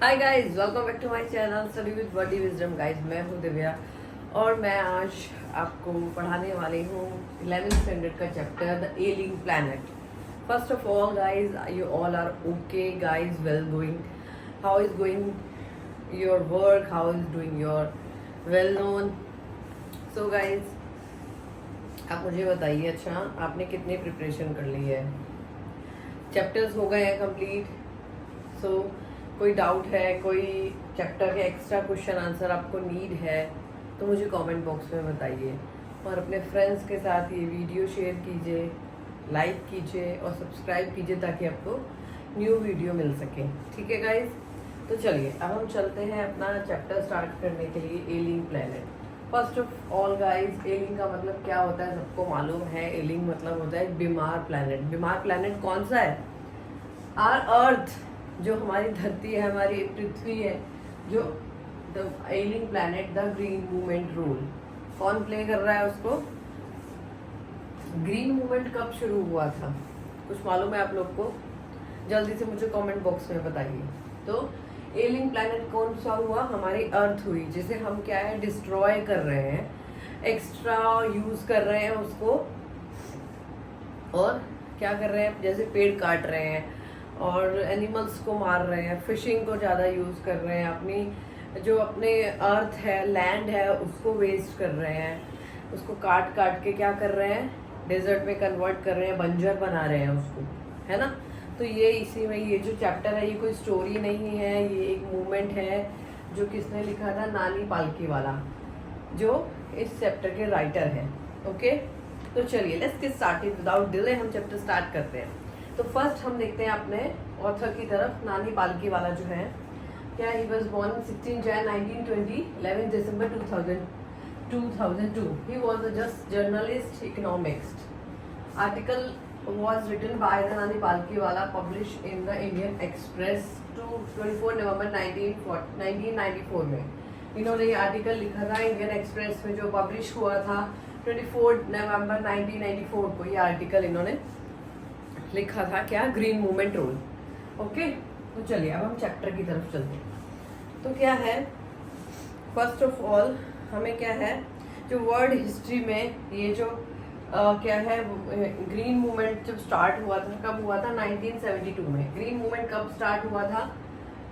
Hi guys, welcome back to my channel study with body wisdom. Guys, मैं हूँ दिव्या और मैं आज आपको पढ़ाने वाली हूँ 11th स्टैंडर्ड का chapter the ailing planet. First of all guys, you all are okay guys, well going, how is going your work, how is doing your well known. So guys, आप मुझे बताइए, अच्छा आपने कितनी प्रिपरेशन कर ली है? Chapters हो गए हैं कंप्लीट? सो कोई डाउट है, कोई चैप्टर के एक्स्ट्रा क्वेश्चन आंसर आपको नीड है तो मुझे कमेंट बॉक्स में बताइए और अपने फ्रेंड्स के साथ ये वीडियो शेयर कीजिए, लाइक कीजिए और सब्सक्राइब कीजिए ताकि आपको न्यू वीडियो मिल सके। ठीक है गाइज, तो चलिए अब हम चलते हैं अपना चैप्टर स्टार्ट करने के लिए ailing planet. First of all guys, ailing का मतलब क्या होता है सबको मालूम है। एलिंग मतलब होता है बीमार प्लैनेट। बीमार प्लैनेट कौन सा है? आर अर्थ, जो हमारी धरती है, हमारी पृथ्वी है, जो the ailing planet the green movement role कौन प्ले कर रहा है उसको? ग्रीन मूवमेंट कब शुरू हुआ था, कुछ मालूम है आप लोग को? जल्दी से मुझे कमेंट बॉक्स में बताइए। तो एलिंग प्लैनेट कौन सा हुआ? हमारी अर्थ हुई, जिसे हम क्या है डिस्ट्रॉय कर रहे हैं, एक्स्ट्रा यूज कर रहे हैं उसको। और क्या कर रहे हैं? जैसे पेड़ काट रहे हैं और एनिमल्स को मार रहे हैं, फिशिंग को ज़्यादा यूज़ कर रहे हैं, अपनी जो अपने अर्थ है, लैंड है, उसको वेस्ट कर रहे हैं, उसको काट काट के क्या कर रहे हैं, डेजर्ट में कन्वर्ट कर रहे हैं, बंजर बना रहे हैं उसको, है ना। तो ये इसी में ये जो चैप्टर है, ये कोई स्टोरी नहीं है, ये एक मूवमेंट है जो किसने लिखा था? नानी पालकी वाला, जो इस चैप्टर के राइटर हैं। ओके, तो चलिए let's get started without delay, हम चैप्टर स्टार्ट करते हैं। तो फर्स्ट हम देखते हैं अपने ऑथर की तरफ। नानी पालकी वाला जो है क्या, he was born 16 Jan 1920, 11 December 2002. He was a just journalist, economist. Article was written by the Nani Palkiwala, published in the Indian Express to 24 November 1994 में। इन्होंने ये आर्टिकल लिखा था इंडियन एक्सप्रेस में, जो पब्लिश हुआ था 24 नवंबर 1994 को। ये आर्टिकल इन्होंने लिखा था क्या? Green movement role. ओके, तो चलिए अब हम चैप्टर की तरफ चलते हैं। तो क्या है, फर्स्ट ऑफ ऑल हमें क्या है, जो वर्ल्ड हिस्ट्री में ये जो क्या है, ग्रीन मूवमेंट जब स्टार्ट हुआ था, कब हुआ था? 1972 में। ग्रीन मूवमेंट कब स्टार्ट हुआ था?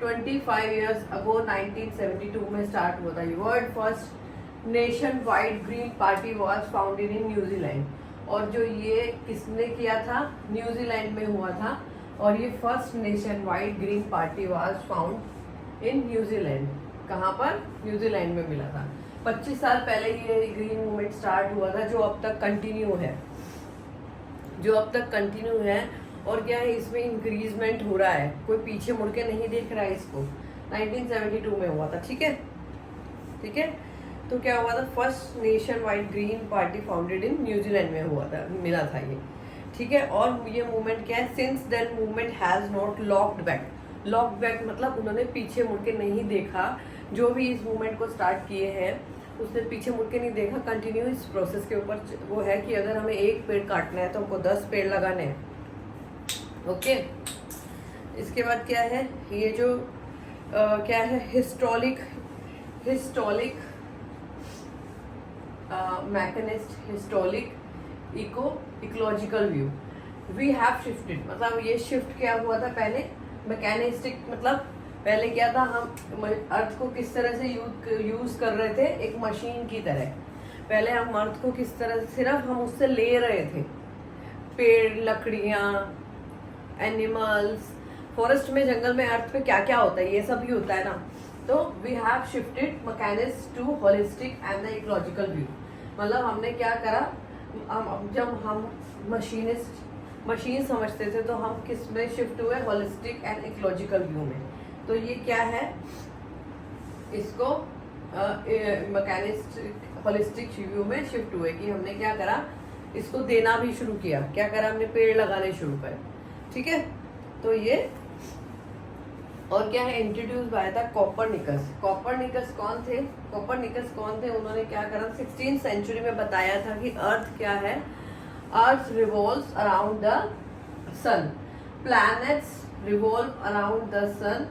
25 ईयर्स अगो 1972 में स्टार्ट हुआ था। World first nation wide green party was founded in New Zealand. और जो ये किसने किया था? न्यूजीलैंड में हुआ था। और ये first nation wide green party was found in New Zealand. कहाँ पर? न्यूजीलैंड में मिला था। 25 साल पहले ये ग्रीन मूवमेंट स्टार्ट हुआ था, जो अब तक कंटिन्यू है, और क्या है, इसमें इंक्रीजमेंट हो रहा है, कोई पीछे मुड़ के नहीं देख रहा है इसको। 1972 में हुआ था। ठीक है। तो क्या हुआ था? First nation wide green party founded in New Zealand में हुआ था, मिला था ये। ठीक है। और ये मूवमेंट क्या है? Since then movement has not looked back मतलब उन्होंने पीछे मुड़ के नहीं देखा। जो भी इस मूवमेंट को स्टार्ट किए हैं उसने पीछे मुड़ के नहीं देखा। कंटिन्यू इस प्रोसेस के ऊपर वो है कि अगर हमें एक पेड़ काटना है तो हमको 10 पेड़ लगाने हैं। ओके, इसके बाद क्या है, ये जो क्या है, historic ecological view we have shifted. मतलब ये शिफ्ट क्या हुआ था? पहले मैकेनिस्टिक, मतलब पहले क्या था, हम अर्थ को किस तरह से यूज कर रहे थे? एक मशीन की तरह। पहले हम अर्थ को किस तरह, सिर्फ हम उससे ले रहे थे पेड़, लकड़ियाँ, एनिमल्स। फॉरेस्ट में, जंगल में, अर्थ पे क्या क्या होता है, ये सब भी होता है ना। तो we have shifted mechanist to holistic and the ecological view. मतलब हमने क्या करा, जब हम मशीन समझते थे तो हम किस में शिफ्ट हुए? होलिस्टिक एंड इकोलॉजिकल व्यू में। तो ये क्या है, इसको मैकेनिस्टिक होलिस्टिक व्यू में शिफ्ट हुए कि हमने क्या करा, इसको देना भी शुरू किया। क्या करा हमने? पेड़ लगाने शुरू करे। ठीक है। तो ये और क्या है, इंट्रोड्यूस बाय था कॉपरनिकस। कॉपरनिकस कौन थे? उन्होंने क्या करा, 16th सेंचुरी में बताया था कि अर्थ क्या है, earth revolves around the sun, planets revolve around the sun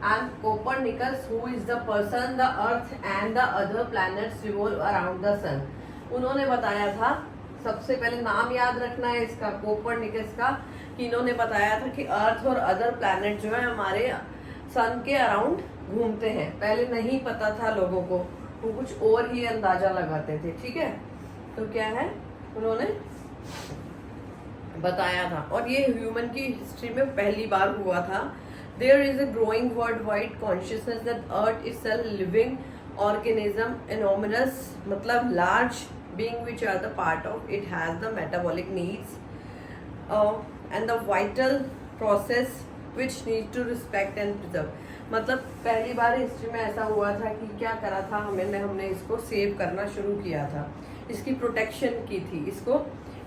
and Copernicus, who is the person the Earth and the other planets revolve around the sun. उन्होंने बताया था, सबसे पहले नाम याद रखना है इसका, कोपरनिकस का, कि इन्होंने बताया था कि अर्थ और अदर प्लैनेट जो है हमारे सन के अराउंड घूमते हैं। पहले नहीं पता था लोगों को, वो कुछ और ही अंदाजा लगाते थे। ठीक है, तो क्या है उन्होंने बताया था, और ये ह्यूमन की हिस्ट्री में पहली बार हुआ था। There is a growing world wide consciousness that earth is a living organism, enormous मतलब large being which are the part of it, has the metabolic needs and the vital process which need to respect and preserve। मतलब पहली बार history में ऐसा हुआ था कि क्या करा था हमने इसको सेव करना शुरू किया था, इसकी प्रोटेक्शन की थी,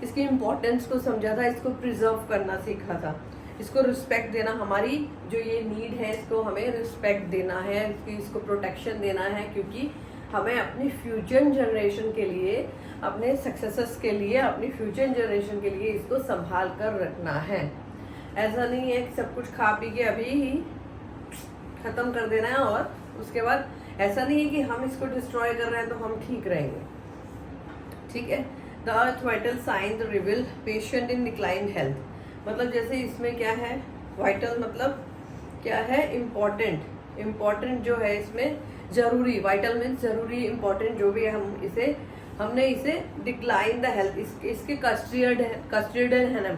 इसकी इम्पोर्टेंस को समझा था, इसको प्रिजर्व करना सीखा था, इसको रिस्पेक्ट देना, हमारी जो ये नीड है इसको हमें रिस्पेक्ट देना है, इसको प्रोटेक्शन देना है, क्योंकि हमें अपनी फ्यूचर जनरेशन के लिए, अपने सक्सेसर्स के लिए, अपनी फ्यूचर जनरेशन के लिए इसको संभाल कर रखना है। ऐसा नहीं है कि सब कुछ खा पी के अभी ही खत्म कर देना है, और उसके बाद ऐसा नहीं है कि हम इसको डिस्ट्रॉय कर रहे हैं तो हम ठीक रहेंगे। ठीक है, the earth vital sign the reveal patient in decline health, मतलब जैसे इसमें क्या है, वाइटल मतलब क्या है, इम्पोर्टेंट जो है इसमें जरूरी, वाइटल मीन्स जरूरी, इम्पोर्टेंट जो भी है, हमने इसे डिक्लाइन द हेल्थ, इसके कस्टडियन है ना,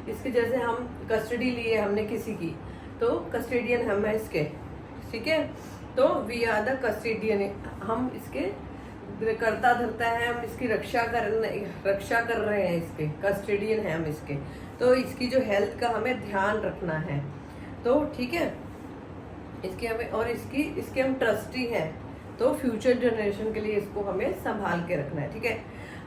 इसके जैसे हम कस्टडी लिए हमने किसी की, तो कस्टडियन हम है इसके। ठीक है, तो वी आर द कस्टडियन, हम इसके करता धरता है, हम इसकी रक्षा कर रहे हैं, इसके कस्टडियन है हम इसके, तो इसकी जो हेल्थ का हमें ध्यान रखना है। तो ठीक है, इसके हमें, और इसके हम ट्रस्टी हैं, तो फ्यूचर जनरेशन के लिए इसको हमें संभाल के रखना है। ठीक है,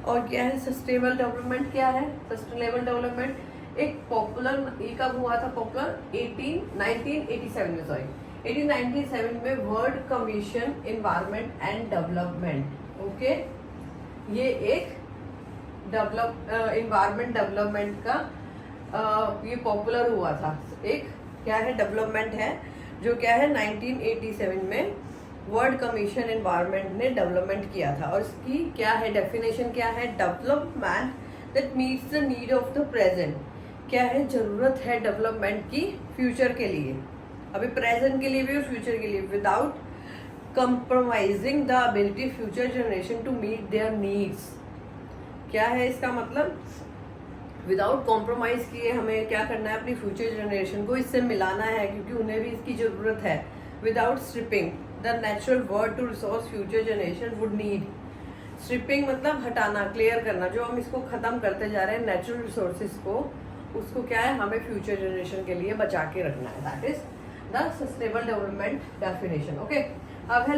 और क्या है सस्टेनेबल डेवलपमेंट, क्या है सस्टेनेबल डेवलपमेंट, एक पॉपुलर, ये कब हुआ था पॉपुलर, 1987 में, सॉरी 1897 में world commission environment and development. Okay, ये एक एनवायरमेंट डेवलपमेंट का ये पॉपुलर हुआ था, एक क्या है डेवलपमेंट है, जो क्या है 1987 में वर्ल्ड कमीशन एनवायरनमेंट ने डेवलपमेंट किया था। और इसकी क्या है डेफिनेशन, क्या है, development that meets the need of the present, क्या है जरूरत है डेवलपमेंट की फ्यूचर के लिए, अभी प्रेजेंट के लिए भी और फ्यूचर के लिए, without compromising the ability future generation to meet their needs. क्या है इसका मतलब, विदाउट कॉम्प्रोमाइज किए हमें क्या करना है, अपनी फ्यूचर जनरेशन को इससे मिलाना है, क्योंकि उन्हें भी इसकी जरूरत है। Without stripping the natural world to resource future generation would need, stripping मतलब हटाना, क्लियर करना, जो हम इसको खत्म करते जा रहे हैं नेचुरल रिसोर्सेज को, उसको क्या है हमें फ्यूचर जनरेशन के लिए बचा के रखना है। That is the sustainable development definition. Okay, अब है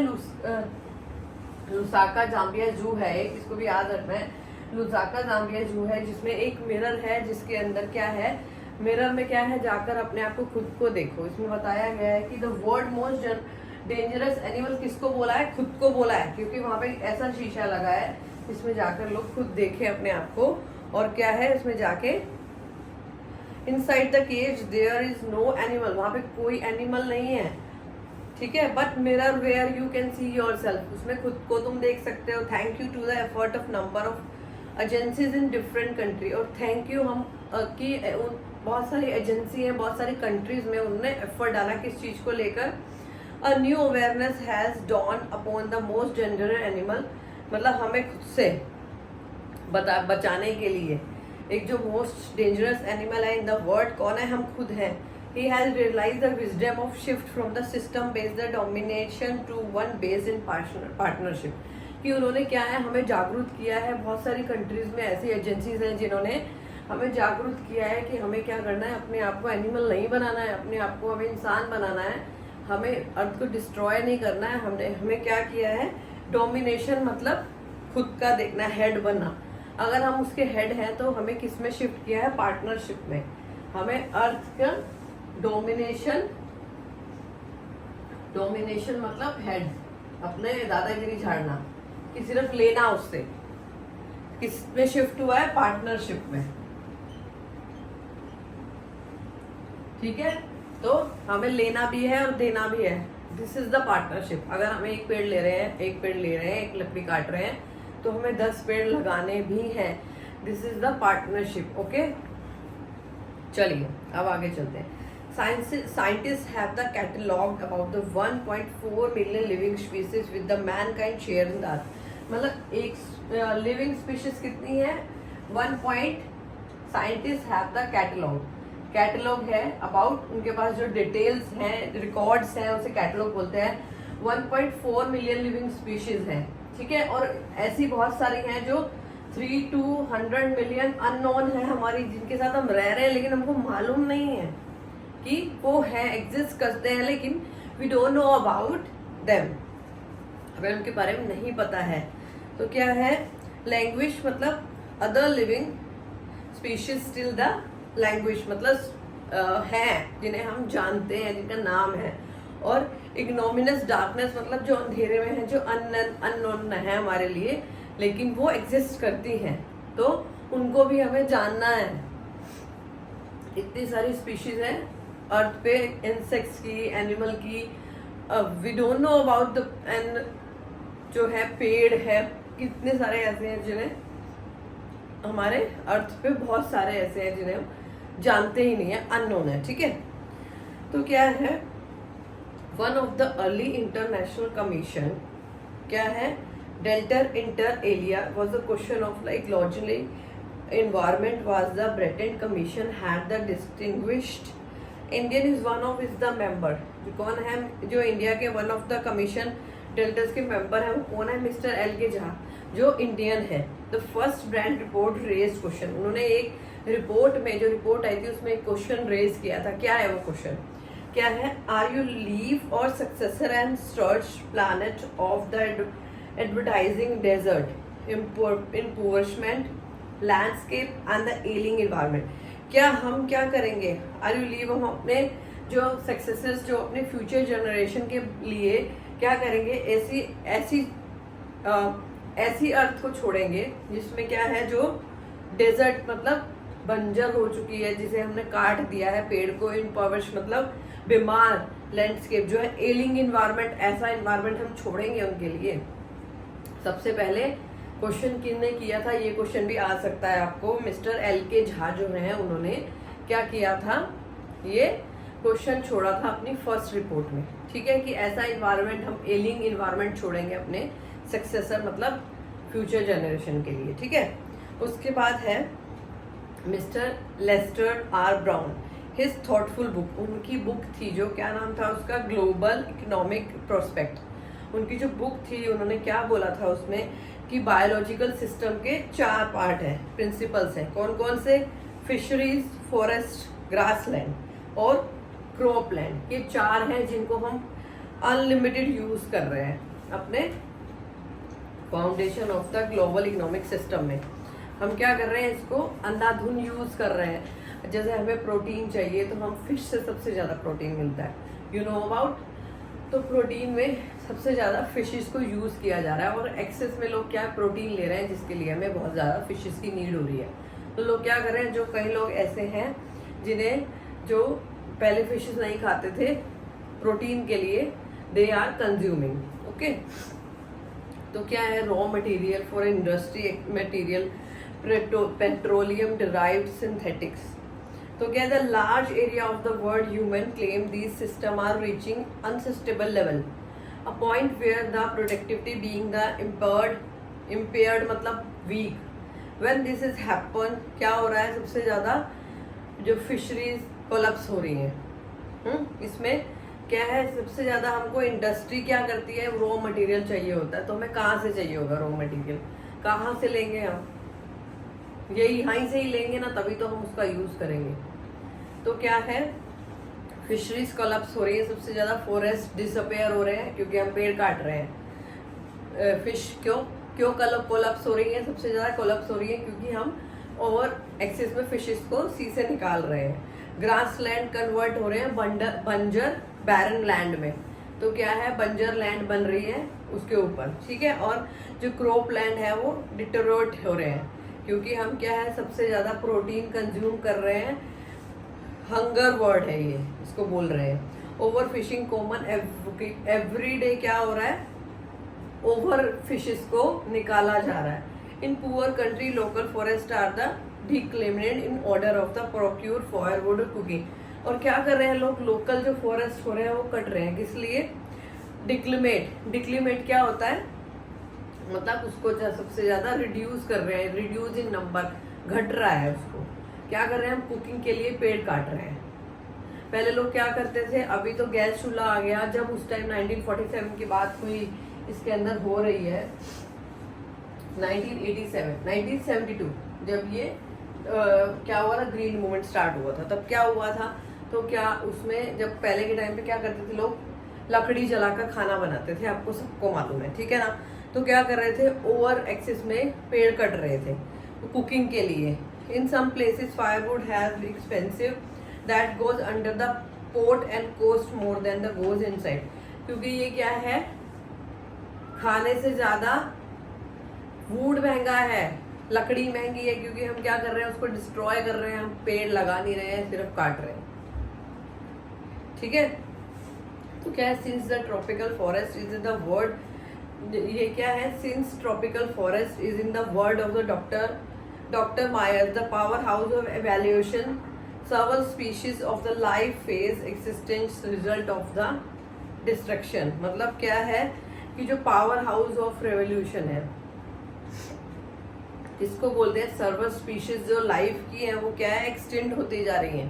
लुसाका जाम्बिया जू है, इसको भी याद रखना है। लुसाका जाम्बिया जू है जिसमें एक मिरर है, जिसके अंदर क्या है, मिरर में क्या है, जाकर अपने आप को खुद को देखो। इसमें बताया गया है कि the world most dangerous animal किसको बोला है, खुद को बोला है, क्योंकि वहां पे ऐसा शीशा लगा है, इसमें जाकर लोग खुद देखे अपने आप को। और क्या है इसमें जाके, inside the cage there is no animal, वहां पे कोई एनिमल नहीं है। ठीक है, but mirror where you can see yourself, उसमें खुद को तुम देख सकते हो। Thank you to the effort of number of agencies in different country, और थैंक यू हम कि बहुत सारी एजेंसी हैं, बहुत सारी कंट्रीज में उन्होंने एफर्ट डाला किस चीज को लेकर, a new awareness has dawn upon the most dangerous animal, मतलब हमें खुद से बचाने के लिए एक जो मोस्ट डेंजरस एनिमल है इन द वर्ल्ड कौन है, हम खुद हैं। He has realized the wisdom of shift from the system based domination to one based in partnership, कि उन्होंने क्या है हमें जागरूक किया है। बहुत सारी कंट्रीज में ऐसी एजेंसीज हैं जिन्होंने हमें जागरूक किया है कि हमें क्या करना है, अपने आप को एनिमल नहीं बनाना है, अपने आप को हमें इंसान बनाना है, हमें अर्थ को डिस्ट्रॉय नहीं करना है। हमें क्या किया है, डोमिनेशन मतलब खुद का देखना, हेड बनना। अगर हम उसके हेड हैं तो हमें किस में शिफ्ट किया है, पार्टनरशिप में। हमें अर्थ का डोमिनेशन मतलब हेड, अपने दादागिरी झाड़ना, कि सिर्फ लेना उससे, किस में शिफ्ट हुआ है, पार्टनरशिप में। ठीक है, तो हमें लेना भी है और देना भी है। This is the partnership. अगर हम एक पेड़ ले रहे हैं, एक लकड़ी काट रहे हैं, तो हमें 10 पेड़ लगाने भी हैं। This is the partnership. Okay, चलिए अब आगे चलते हैं। Scientists have the cataloged about the 1.4 million living species with the mankind sharing the earth। मतलब एक लिविंग स्पीशीज कितनी है? 1. साइंटिस्ट हैव द कैटलॉग है अबाउट, उनके पास जो डिटेल्स हैं, रिकॉर्ड्स हैं, उसे कैटलॉग बोलते हैं। 1.4 मिलियन लिविंग स्पीशीज हैं, ठीक है। और ऐसी बहुत सारी हैं जो 3 to 100 मिलियन अननोन है हमारी, जिनके साथ हम रह रहे हैं लेकिन हमको मालूम नहीं है कि वो है, एग्जिस्ट करते हैं, लेकिन we don't know about them, हमें उनके बारे में नहीं पता है। तो क्या है? लैंग्वेज मतलब other living species still the language, मतलब हैं जिन्हें हम जानते हैं, जिनका नाम है। और इग्नोमिनस डार्कनेस मतलब जो अंधेरे में है, जो अननोन है हमारे लिए, लेकिन वो एग्जिस्ट करती हैं, तो उनको भी हमें जानना है। इतनी सारी स्पीशीज हैं अर्थ पे, इंसेक्ट्स की, एनिमल की, we don't know about the, and जो है पेड़ है, कितने सारे ऐसे हैं जिन्हें हमारे अर्थ पे, बहुत सारे ऐसे हैं जिन्हें हम जानते ही नहीं है, अननोन है, ठीक है। तो क्या है? One of the early international commission क्या है? डेल्टर inter alia was the question of like logically environment was the Breton Commission had the distinguished Indian is one of is the member। जो कौन है? जो इंडिया के वन ऑफ द कमीशन डेल्टर्स के member है, वो कौन है? मिस्टर एल के झा, जो इंडियन है। The first brand report raise question, उन्होंने एक रिपोर्ट में, जो रिपोर्ट आई थी उसमें एक क्वेश्चन रेज किया था। क्या है वो क्वेश्चन? क्या है? आर यू लीव और successor and search planet of the advertising desert impoverishment landscape and the ailing environment. क्या हम क्या करेंगे? आर यू लीव, हम अपने जो सक्सेसर्स, जो अपने फ्यूचर जनरेशन के लिए क्या करेंगे? ऐसी अर्थ को छोड़ेंगे जिसमें क्या है, जो डेजर्ट मतलब बंजर हो चुकी है, जिसे हमने काट दिया है पेड़ को, इम्पॉवर्स मतलब बीमार, लैंडस्केप जो है, एलिंग एनवायरनमेंट, ऐसा एनवायरनमेंट हम छोड़ेंगे उनके लिए। सबसे पहले क्वेश्चन किसने किया था? ये क्वेश्चन भी आ सकता है आपको। मिस्टर एल के झा जो हैं, उन्होंने क्या किया था? ये क्वेश्चन छोड़ा था अपनी फर्स्ट रिपोर्ट में, ठीक है, कि ऐसा इन्वायरमेंट, हम एलिंग इन्वायरमेंट छोड़ेंगे अपने सक्सेसर मतलब फ्यूचर जनरेशन के लिए, ठीक है। उसके बाद है mister Lester R Brown, his thoughtful book, उनकी बुक थी जो, क्या नाम था उसका? Global economic prospect. उनकी जो बुक थी, उन्होंने क्या बोला था उसमें कि बायोलॉजिकल सिस्टम के 4 पार्ट हैं, प्रिंसिपल्स हैं। कौन कौन से? फिशरीज, फॉरेस्ट, ग्रासलैंड और क्रॉपलैंड। ये 4 हैं जिनको हम अनलिमिटेड यूज कर रहे हैं अपने foundation of the global economic system में। हम क्या कर रहे हैं? इसको अंधाधुन यूज कर रहे हैं। जैसे हमें प्रोटीन चाहिए तो हम फिश से सबसे ज़्यादा प्रोटीन मिलता है, यू नो अबाउट। तो प्रोटीन में सबसे ज़्यादा फिशेस को यूज़ किया जा रहा है, और एक्सेस में लोग क्या प्रोटीन ले रहे हैं, जिसके लिए हमें बहुत ज़्यादा फिशेस की नीड हो रही है। तो लोग क्या कर रहे हैं? जो कई लोग ऐसे हैं जिन्हें, जो पहले फिशेस नहीं खाते थे, प्रोटीन के लिए दे आर कंज्यूमिंग, ओके। तो क्या है? Raw material for industry material, petroleum derived synthetics. तो क्या है? The large area of the world human claim these system are reaching unsustainable level, a point where the productivity being the impaired मतलब weak. When this is happen, क्या हो रहा है? सबसे ज़्यादा जो फिशरीज कोलैप्स हो रही हैं। इसमें क्या है? सबसे ज़्यादा हमको इंडस्ट्री क्या करती है? रॉ मटेरियल चाहिए होता है, तो हमें कहाँ से चाहिए होगा रॉ मटेरियल? कहाँ से लेंगे हम? यही यहीं से ही लेंगे ना, तभी तो हम उसका यूज़ करेंगे। तो क्या है? फिशरीज कोलैप्स हो रही है सबसे ज़्यादा, फॉरेस्ट डिसअपेयर हो रहे हैं क्योंकि हम पेड़ काट रहे हैं। फिश क्यों कोलैप्स हो रही है? सबसे ज़्यादा कोलैप्स हो रही है क्योंकि हम ओवर एक्सेस में फिशेस को सी से निकाल रहे हैं। ग्रास लैंड कन्वर्ट हो रहे हैं बंजर बैरन लैंड में। तो क्या है? बंजर लैंड बन रही है उसके ऊपर, ठीक है। और जो क्रॉप लैंड है वो डिटोरेट हो रहे हैं क्योंकि हम क्या है? सबसे ज़्यादा प्रोटीन कंज्यूम कर रहे हैं हंगर वर्ड है ये, इसको बोल रहे हैं। Over fishing common every day क्या हो रहा है, ओवर फिशेस को निकाला जा रहा है। In poor country local forest are the डिक्लेमेंट in order of the procure firewood cooking. और क्या कर रहे हैं लोग, लोकल जो फॉरेस्ट हो रहे हैं वो कट रहे हैं, किस लिए, डिक्लेमेट। डिक्लेमेट क्या होता है, मतलब उसको सबसे ज्यादा रिड्यूस कर रहे हैं, रिड्यूस इन नंबर, घट रहा है उसको। क्या कर रहे हैं, हम कुकिंग के लिए पेड़ काट रहे हैं। पहले लोग क्या करते थे, अभी तो गैस चूल्हा आ गया, जब उस टाइम 1947 की बात हुई, इसके अंदर हो रही है 1972 जब ये क्या हुआ था, ग्रीन मूवमेंट स्टार्ट हुआ था, तब क्या हुआ था, तो क्या उसमें जब पहले के टाइम पे क्या करते थे लोग, लकड़ी जलाकर खाना बनाते थे, आपको सबको मालूम है, ठीक है ना। तो क्या कर रहे थे, ओवर एक्सेस में पेड़ कट रहे थे कुकिंग के लिए। In some places firewood has expensive that goes under the port and cost more than the goes inside. क्योंकि ये क्या है, खाने से ज्यादा वुड महंगा है, लकड़ी महंगी है, क्योंकि हम क्या कर रहे हैं, उसको डिस्ट्रॉय कर रहे हैं, हम पेड़ लगा नहीं रहे हैं, सिर्फ काट रहे हैं, ठीक है। तो क्या है, since the tropical forest is in the word, ये क्या है, since tropical forest is in the word of the doctor Myer the power house of evaluation, several species of the life phase existence result of the destruction। मतलब क्या है कि जो power house of revolution है, इसको बोलते हैं server species जो लाइफ की है, वो क्या है, एक्सटेंड होती जा रही है।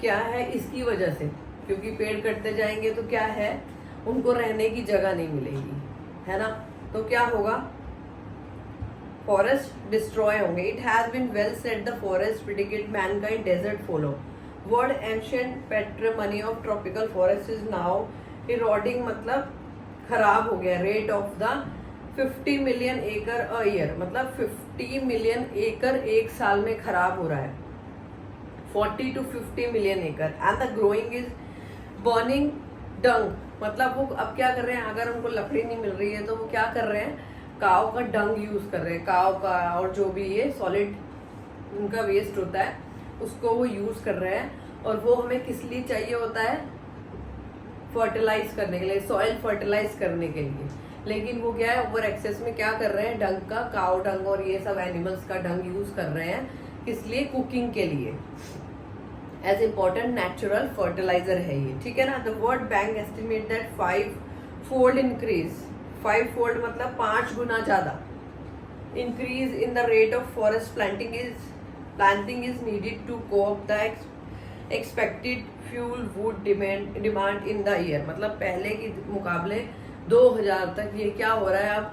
क्या है, इसकी वजह से, क्योंकि पेड़ कटते जाएंगे तो क्या है, उनको रहने की जगह नहीं मिलेगी, है ना। तो क्या होगा, फॉरेस्ट डिस्ट्रॉय होंगे। It has been well said the forest predicate mankind desert follow word ancient patrimony of tropical forest is now eroding, मतलब खराब हो गया। रेट ऑफ द 50 मिलियन एकड़ अ ईयर, मतलब 50 मिलियन एकड़ एक साल में खराब हो रहा है, 40 to 50 million acre. And the growing is burning dung, मतलब वो अब क्या कर रहे हैं, अगर उनको लकड़ी नहीं मिल रही है तो वो क्या कर रहे हैं, काव का डंग यूज कर रहे हैं, काव का, और जो भी ये सॉलिड उनका वेस्ट होता है उसको वो यूज कर रहे हैं। और वो हमें किस लिए चाहिए होता है, फर्टिलाइज करने के लिए, सॉइल फर्टिलाइज करने के लिए। लेकिन वो क्या है, ओवर एक्सेस में क्या कर रहे हैं, डंग का, काव डंग और ये सब एनिमल्स का डंग यूज कर रहे हैं, किस लिए, कुकिंग के लिए, एज इम्पोर्टेंट नेचुरल फर्टिलाइजर है ये, ठीक है ना। The world bank estimate that 5-fold increase, 5-fold मतलब 5 गुना ज्यादा increase in the rate of forest planting is needed to cope the expected fuel wood demand in the year. मतलब पहले के मुकाबले 2000 तक ये क्या हो रहा है, अब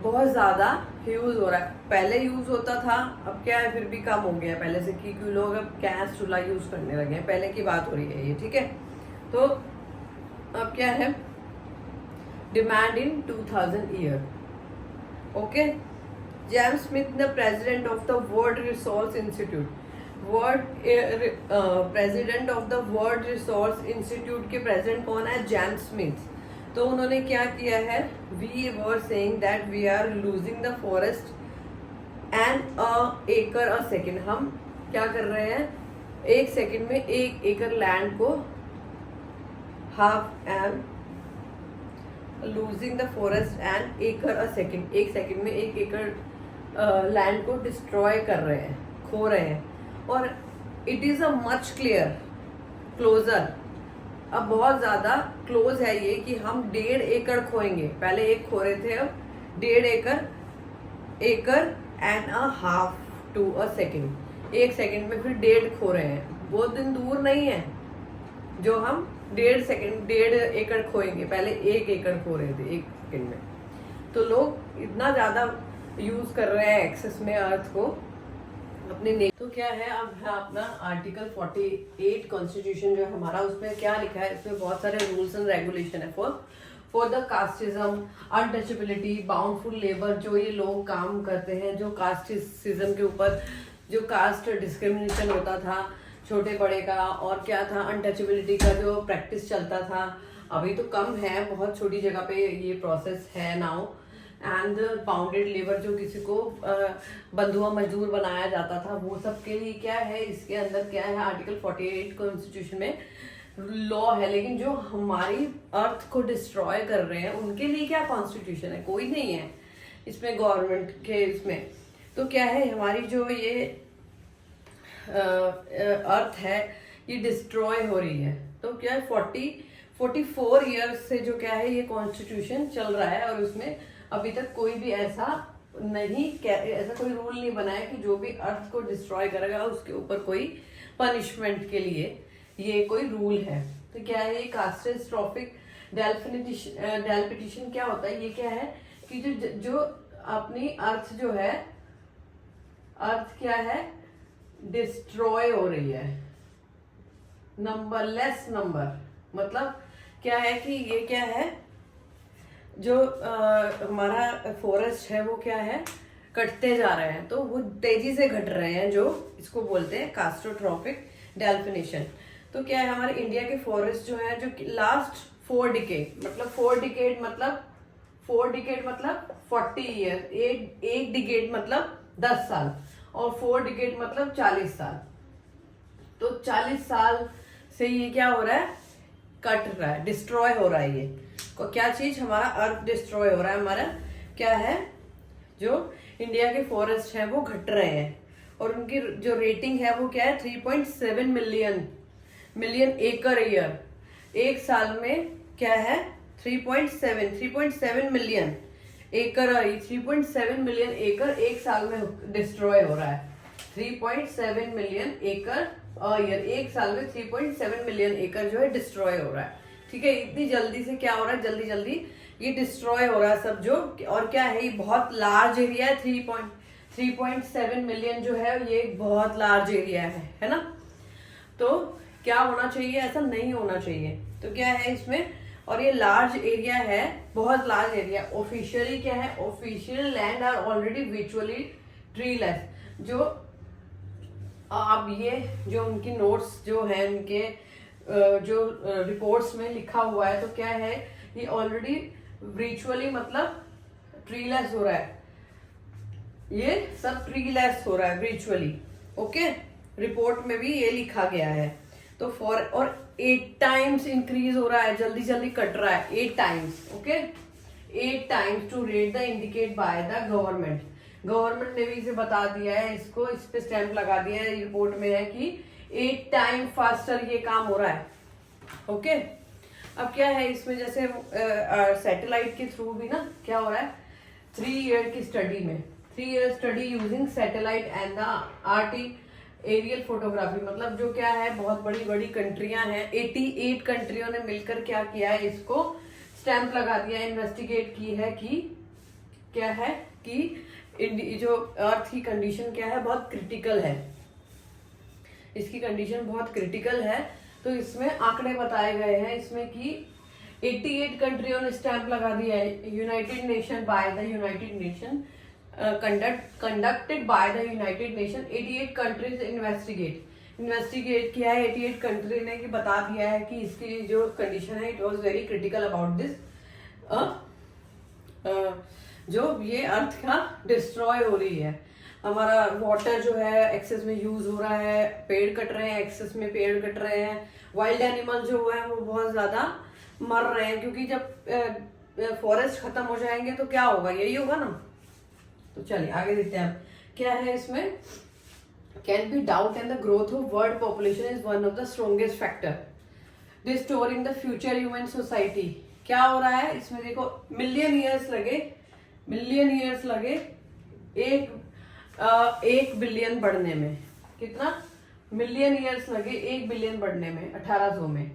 बहुत ज्यादा यूज हो रहा है। पहले यूज होता था, अब क्या है, फिर भी कम हो गया पहले से, क्योंकि लोग अब गैस चूल्हा यूज करने लगे हैं, पहले की बात हो रही है ये, ठीक है। तो अब क्या है, demand in 2000 year, okay. James Smith the president of the world resource institute, president of the world resource institute के प्रेसिडेंट कौन है, जेम्स स्मिथ। तो उन्होंने क्या किया है, we were saying that we are losing the forest and a acre a second. हम क्या कर रहे हैं, एक सेकेंड में 1 एकड़ लैंड को, half and losing the forest and एकड़ अ सेकेंड, एक सेकेंड में 1 एकड़ लैंड को डिस्ट्रॉय कर रहे हैं, खो रहे हैं। और it is a much closer, अब बहुत ज्यादा क्लोज है ये, कि हम 1.5 एकड़ खोएंगे, पहले 1 खो रहे थे, अब 1.5 acre and a half to a second, 1 second में फिर 1.5 खो रहे हैं। बहुत दिन दूर नहीं है जो हम 1.5 एकड़ खोएंगे, पहले 1 एकड़ खो रहे थे 1 सेकेंड में। तो लोग इतना ज्यादा यूज कर रहे हैं एक्सेस में अर्थ को अपने। तो क्या है, अब है अपना आर्टिकल 48 कॉन्स्टिट्यूशन जो हमारा, उसमें क्या लिखा है, इसमें बहुत सारे रूल्स एंड रेगुलेशन है for the casteism, untouchability, bonded labour, जो ये लोग काम करते हैं, जो कास्टिज्म के ऊपर, जो कास्ट डिस्क्रिमिनेशन होता था छोटे बड़े का, और क्या था, अनटचेबिलिटी का जो प्रैक्टिस चलता था, अभी तो कम है, बहुत छोटी जगह पे ये प्रोसेस है नाउ, एंड पाउंडेड लिवर, जो किसी को बंधुआ मजदूर बनाया जाता था, वो सब के लिए क्या है, इसके अंदर क्या है, आर्टिकल 48 कॉन्स्टिट्यूशन में लॉ है। लेकिन जो हमारी अर्थ को डिस्ट्रॉय कर रहे हैं उनके लिए क्या कॉन्स्टिट्यूशन है? कोई नहीं है इसमें गवर्नमेंट के इसमें। तो क्या है, हमारी जो ये अर्थ है ये डिस्ट्रॉय हो रही है। तो क्या है, 44 ईयर्स से जो क्या है ये कॉन्स्टिट्यूशन चल रहा है, और उसमें अभी तक कोई भी ऐसा कोई रूल नहीं बना है कि जो भी अर्थ को डिस्ट्रॉय करेगा उसके ऊपर कोई पनिशमेंट के लिए ये कोई रूल है। तो क्या है, ये कास्ट्रोफिक डेल्पिटेशन क्या होता है? ये क्या है कि जो अपनी अर्थ जो है, अर्थ क्या है, डिस्ट्रॉय हो रही है। नंबरलेस नंबर मतलब क्या है कि ये क्या है, जो हमारा फॉरेस्ट है वो क्या है, कटते जा रहे हैं। तो वो तेजी से घट रहे हैं, जो इसको बोलते हैं कास्ट्रोट्रॉफिक डेल्फिनेशन। तो क्या है, हमारे इंडिया के फॉरेस्ट जो है, जो लास्ट 4 डिकेड मतलब 4 डिकेड मतलब 40 ईयर, एक डिकेड मतलब 10 साल, और 4 डिकेड मतलब 40 साल। तो 40 साल से ये क्या हो रहा है, कट रहा है, डिस्ट्रॉय हो रहा है। ये क्या चीज, हमारा अर्थ डिस्ट्रॉय हो रहा है। हमारा क्या है, जो इंडिया के फॉरेस्ट है वो घट रहे हैं, और उनकी जो रेटिंग है वो क्या है, 3.7 मिलियन एकड़ ईयर। एक साल में क्या है, 3.7 मिलियन एकड़, 3.7 मिलियन एकड़ एक साल में डिस्ट्रॉय हो रहा है। 3.7 मिलियन एकड़ ईयर, एक साल में 3.7 मिलियन एकड़ जो है डिस्ट्रॉय हो रहा है। ठीक है, इतनी जल्दी से क्या हो रहा है, जल्दी जल्दी ये डिस्ट्रॉय हो रहा है सब जो। और क्या है, ये बहुत लार्ज एरिया है, 3.7 मिलियन जो है ये बहुत लार्ज एरिया है ना। तो क्या होना चाहिए, ऐसा नहीं होना चाहिए। तो क्या है इसमें, और ये लार्ज एरिया है, बहुत लार्ज एरिया। ऑफिशियली क्या है, ऑफिशियल लैंड आर ऑलरेडी विचुअली ट्रीलेस। जो अब ये जो उनकी नोट्स जो है, उनके जो रिपोर्ट्स में लिखा हुआ है, तो क्या है, ये ऑलरेडी विचुअली मतलब ट्रीलेस हो रहा है, ये सब ट्रीलेस हो रहा है विचुअली। ओके, रिपोर्ट में भी ये लिखा गया है। तो और 8 टाइम्स इंक्रीज हो रहा है, जल्दी जल्दी कट रहा है, 8 times. Okay, 8 times to rate the indicate by the government. Government ने भी इसे बता दिया है, इसको इस पे स्टैंप लगा दिया है, रिपोर्ट में है कि 8 टाइम फास्टर ये काम हो रहा है। ओके, अब क्या है इसमें, जैसे सैटेलाइट के थ्रू भी ना क्या हो रहा है, 3 ईयर की स्टडी में, 3 year study using satellite and the aerial photography. मतलब जो क्या है, बहुत बड़ी बड़ी कंट्रियां हैं, 88 कंट्रियों ने मिलकर क्या किया है, इसको स्टैंप लगा दिया, इन्वेस्टिगेट की है कि क्या है कि जो अर्थ की कंडीशन क्या है, बहुत क्रिटिकल है, इसकी कंडीशन बहुत क्रिटिकल है। तो इसमें आंकड़े बताए गए हैं इसमें कि 88 कंट्रियों ने स्टैंप लगा दिया है, United nation by the United nation conducted by the United Nation, 88 countries investigate किया है 88 कंट्री ने, कि बता दिया है कि इसकी जो कंडीशन है, it was very critical about this, जो ये अर्थ का डिस्ट्रॉय हो रही है। हमारा वाटर जो है एक्सेस में यूज हो रहा है, पेड़ कट रहे हैं, एक्सेस में पेड़ कट रहे हैं, वाइल्ड एनिमल जो है वो बहुत ज्यादा मर रहे हैं, क्योंकि जब फॉरेस्ट खत्म हो जाएंगे तो क्या होगा, यही होगा ना। तो चलिए आगे देखते हैं क्या है इसमें। Can be doubt and the growth of world population is one of the strongest factor distorting the future human society. क्या हो रहा है इसमें, देखो मिलियन ईयर्स लगे एक बिलियन बढ़ने में। कितना मिलियन ईयर्स लगे 1 बिलियन बढ़ने में 1800 में,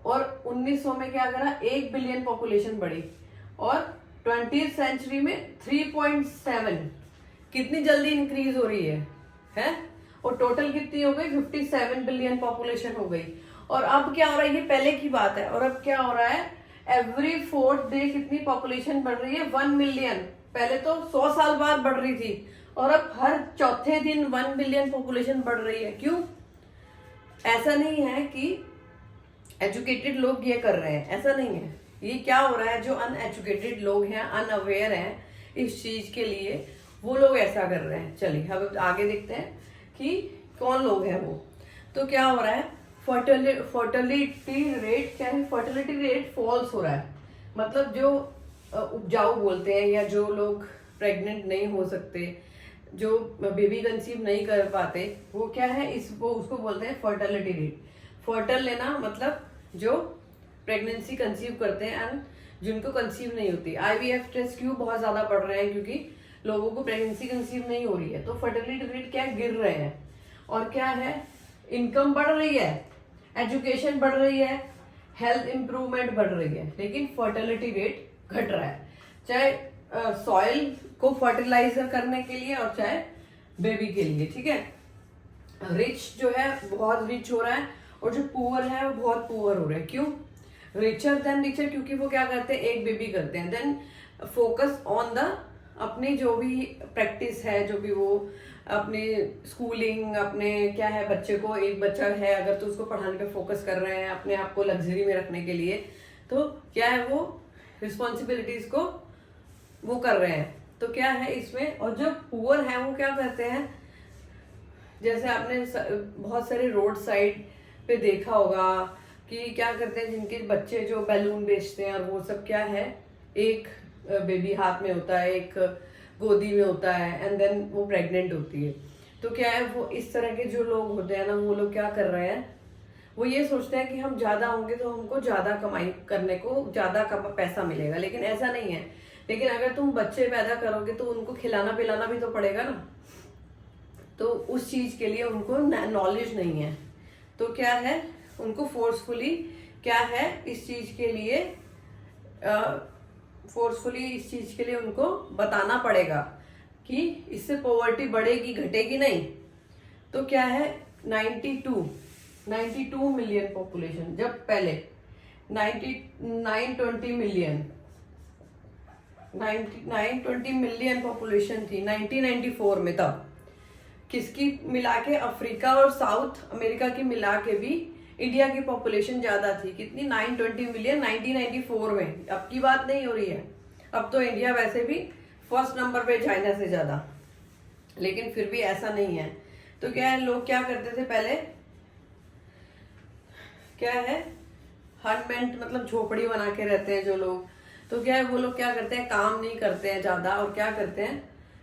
और 1900 में क्या करा, 1 बिलियन पॉपुलेशन बढ़ी, और 20th सेंचुरी में 3.7। कितनी जल्दी इंक्रीज हो रही है? और टोटल कितनी हो गई, 57 बिलियन पॉपुलेशन हो गई। और अब क्या हो रहा है, ये पहले की बात है, और अब क्या हो रहा है, एवरी 4th डे कितनी पॉपुलेशन बढ़ रही है, 1 मिलियन। पहले तो 100 साल बाद बढ़ रही थी, और अब हर चौथे दिन 1 बिलियन पॉपुलेशन बढ़ रही है। क्यों? ऐसा नहीं है कि एजुकेटेड लोग ये कर रहे हैं, ऐसा नहीं है, ये क्या हो रहा है, जो अनएजुकेटेड लोग हैं, अनअवेयर हैं इस चीज के लिए, वो लोग ऐसा कर रहे हैं। चलिए अब आगे देखते हैं कि कौन लोग हैं वो। तो क्या हो रहा है, फर्टिलिटी रेट क्या है, फर्टिलिटी रेट फॉल्स हो रहा है। मतलब जो उपजाऊ बोलते हैं, या जो लोग प्रेग्नेंट नहीं हो सकते, जो बेबी कंसीव नहीं कर पाते, वो क्या है, वो उसको बोलते हैं फर्टिलिटी रेट। फर्टल लेना मतलब जो प्रेगनेंसी कंसीव करते हैं एंड जिनको कंसीव नहीं होती। आईवीएफ टेस्ट क्यों बहुत ज्यादा बढ़ रहे हैं, क्योंकि लोगों को प्रेगनेंसी कंसीव नहीं हो रही है, तो फर्टिलिटी रेट क्या गिर रहे हैं। और क्या है, इनकम बढ़ रही है, एजुकेशन बढ़ रही है, हेल्थ इंप्रूवमेंट बढ़ रही है, लेकिन फर्टिलिटी रेट घट रहा है। चाहे सॉइल को फर्टिलाइजर करने के लिए और चाहे बेबी के लिए, ठीक है। रिच जो है बहुत रिच हो रहा है और जो पुअर है वो बहुत पुअर हो रहा है। क्यों, रिचर देन रिचर, क्योंकि वो क्या करते हैं, एक बेबी करते हैं, देन फोकस ऑन द अपनी जो भी प्रैक्टिस है, जो भी वो अपने स्कूलिंग, अपने क्या है, बच्चे को, एक बच्चा है अगर तो उसको पढ़ाने पे फोकस कर रहे हैं, अपने आप को लग्जरी में रखने के लिए, तो क्या है, वो रिस्पॉन्सिबिलिटीज को वो कर रहे हैं। तो क्या है इसमें, और जो पुअर है वो क्या करते हैं, जैसे आपने बहुत सारे रोड साइड पे देखा होगा कि क्या करते हैं, जिनके बच्चे जो बैलून बेचते हैं और वो सब, क्या है, एक बेबी हाथ में होता है, एक गोदी में होता है, एंड देन वो प्रेग्नेंट होती है। तो क्या है, वो इस तरह के जो लोग होते हैं ना, वो लोग क्या कर रहे हैं, वो ये सोचते हैं कि हम ज्यादा होंगे तो हमको ज्यादा कमाई करने को ज्यादा पैसा मिलेगा, लेकिन ऐसा नहीं है। लेकिन अगर तुम बच्चे पैदा करोगे तो उनको खिलाना पिलाना भी तो पड़ेगा ना, तो उस चीज के लिए उनको नॉलेज नहीं है। तो क्या है, उनको फोर्सफुली क्या है, इस चीज के लिए उनको बताना पड़ेगा कि इससे पॉवर्टी बढ़ेगी घटेगी नहीं। तो क्या है, 92 मिलियन पॉपुलेशन, जब पहले 20 मिलियन पॉपुलेशन थी 1994 में, तब किसकी मिला के, अफ्रीका और साउथ अमेरिका की मिला के भी इंडिया की पॉपुलेशन ज्यादा थी। कितनी, 920 मिलियन 1994 में। अब की बात नहीं हो रही है, अब तो इंडिया वैसे भी फर्स्ट नंबर पे चाइना से ज्यादा, लेकिन फिर भी ऐसा नहीं है। तो क्या है, लोग क्या करते थे पहले, क्या है, हटमेंट मतलब झोपड़ी बना के रहते हैं जो लोग, तो क्या है, वो लोग क्या करते हैं, काम नहीं करते हैं ज्यादा, और क्या करते हैं,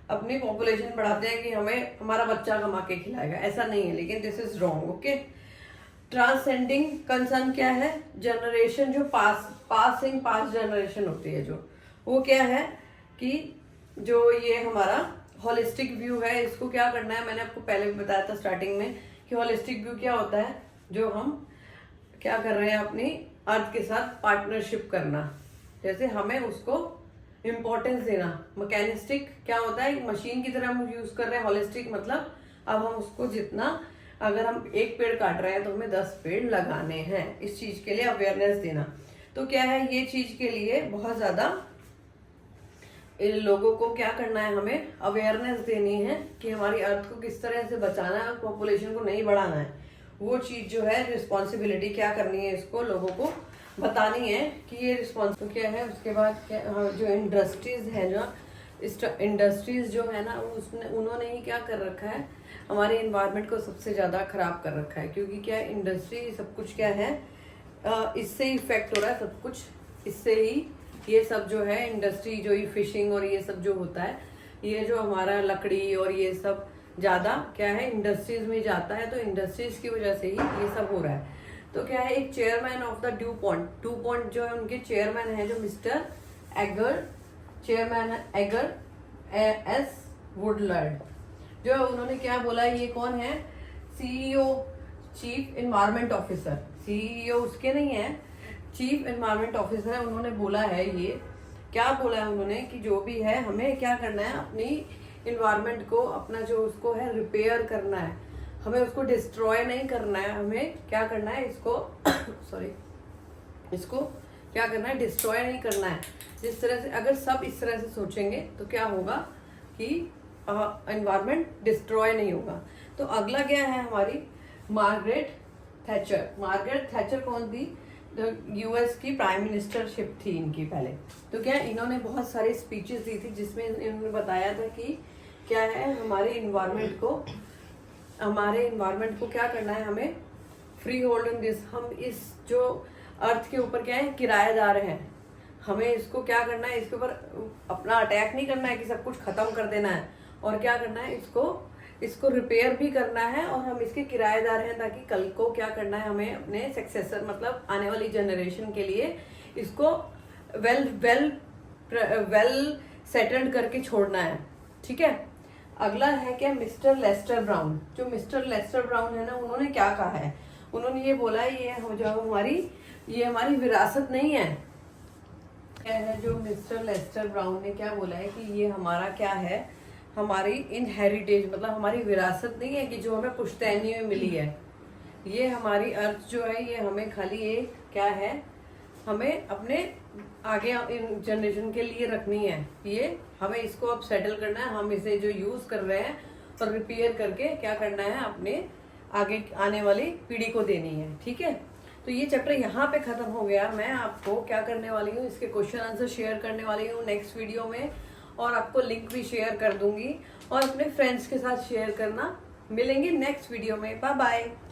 अपनी पॉपुलेशन बढ़ाते हैं कि हमें हमारा बच्चा कमा के खिलाएगा। ऐसा नहीं है, लेकिन this is wrong. Okay, transcending concern क्या है, जनरेशन जो पास जनरेशन होती है, जो वो क्या है कि जो ये हमारा होलिस्टिक व्यू है, इसको क्या करना है, मैंने आपको पहले भी बताया था स्टार्टिंग में कि होलिस्टिक व्यू क्या होता है, जो हम क्या कर रहे हैं, अपनी अर्थ के साथ पार्टनरशिप करना, जैसे हमें उसको इम्पोर्टेंस देना। मैकेनिस्टिक क्या होता है, मशीन की तरह हम यूज कर रहे हैं, होलिस्टिक मतलब अब हम उसको जितना, अगर हम एक पेड़ काट रहे हैं तो हमें 10 पेड़ लगाने हैं, इस चीज के लिए अवेयरनेस देना। तो क्या है, ये चीज के लिए बहुत ज्यादा लोगों को क्या करना है, हमें अवेयरनेस देनी है कि हमारी अर्थ को किस तरह से बचाना है, पॉपुलेशन को नहीं बढ़ाना है। वो चीज जो है, रिस्पॉन्सिबिलिटी क्या करनी है, इसको लोगों को बतानी है कि ये रिस्पॉन्स तो क्या है। उसके बाद क्या, जो इंडस्ट्रीज है, जो इंडस्ट्रीज जो है ना, उन्होंने ही क्या कर रखा है, हमारे इन्वायरमेंट को सबसे ज्यादा खराब कर रखा है। क्योंकि क्या, इंडस्ट्री सब कुछ क्या है, इससे इफेक्ट हो रहा है सब कुछ, इससे ही ये सब जो है इंडस्ट्री, जो ये फिशिंग और ये सब जो होता है, ये जो हमारा लकड़ी और ये सब ज्यादा क्या है, इंडस्ट्रीज में जाता है, तो इंडस्ट्रीज की वजह से ही ये सब हो रहा है। तो क्या है, एक chairman of the do point जो है, उनके चेयरमैन है जो मिस्टर एगर, चेयरमैन है एगर एस वुडलैंड, जो उन्होंने क्या बोला, ये कौन है, CEO, chief environment officer, CEO उसके नहीं है, चीफ एनवायरमेंट ऑफिसर है। उन्होंने बोला है, ये क्या बोला है उन्होंने कि जो भी है, हमें क्या करना है, अपनी इन्वायरमेंट को, अपना जो उसको है रिपेयर करना है, हमें उसको डिस्ट्रॉय नहीं करना है, हमें क्या करना है, इसको सॉरी, इसको क्या करना है, डिस्ट्रॉय नहीं करना है। जिस तरह से अगर सब इस तरह से सोचेंगे तो क्या होगा कि एनवायरमेंट डिस्ट्रॉय नहीं होगा। तो अगला क्या है हमारी, मार्गरेट थैचर। मार्गरेट थैचर कौन थी, यूएस की प्राइम मिनिस्टरशिप थी इनकी पहले। तो क्या इन्होंने बहुत सारी स्पीचेस दी थी जिसमें इन्होंने बताया था कि क्या है हमारे इन्वायरमेंट को क्या करना है, हमें फ्री होल्ड इन दिस, हम इस जो अर्थ के ऊपर क्या है किराएदार हैं, हमें इसको क्या करना है, इसके ऊपर अपना अटैक नहीं करना है कि सब कुछ खत्म कर देना है, और क्या करना है इसको रिपेयर भी करना है, और हम इसके किराएदार हैं ताकि कल को क्या करना है, हमें अपने सक्सेसर मतलब आने वाली जनरेशन के लिए इसको वेल सेटल्ड करके छोड़ना है। ठीक है। अगला है क्या, मिस्टर लेस्टर ब्राउन। जो मिस्टर लेस्टर ब्राउन है ना, उन्होंने क्या कहा है, उन्होंने ये बोला है ये हमारी विरासत नहीं है। क्या है जो मिस्टर लेस्टर ब्राउन ने क्या बोला है कि ये हमारा क्या है, हमारी इनहेरिटेज मतलब हमारी विरासत नहीं है कि जो हमें पुश्तैनी में मिली है। ये हमारी अर्थ जो है ये हमें खाली ये क्या है, हमें अपने आगे जनरेशन के लिए रखनी है। ये हमें इसको अब सेटल करना है, हम इसे जो यूज कर रहे हैं और रिपेयर करके क्या करना है, अपने आगे आने वाली पीढ़ी को देनी है। ठीक है। तो ये चैप्टर यहाँ पे खत्म हो गया। मैं आपको क्या करने वाली हूँ, इसके क्वेश्चन आंसर शेयर करने वाली हूँ नेक्स्ट वीडियो में, और आपको लिंक भी शेयर कर दूंगी, और अपने फ्रेंड्स के साथ शेयर करना। मिलेंगे नेक्स्ट वीडियो में। Bye bye.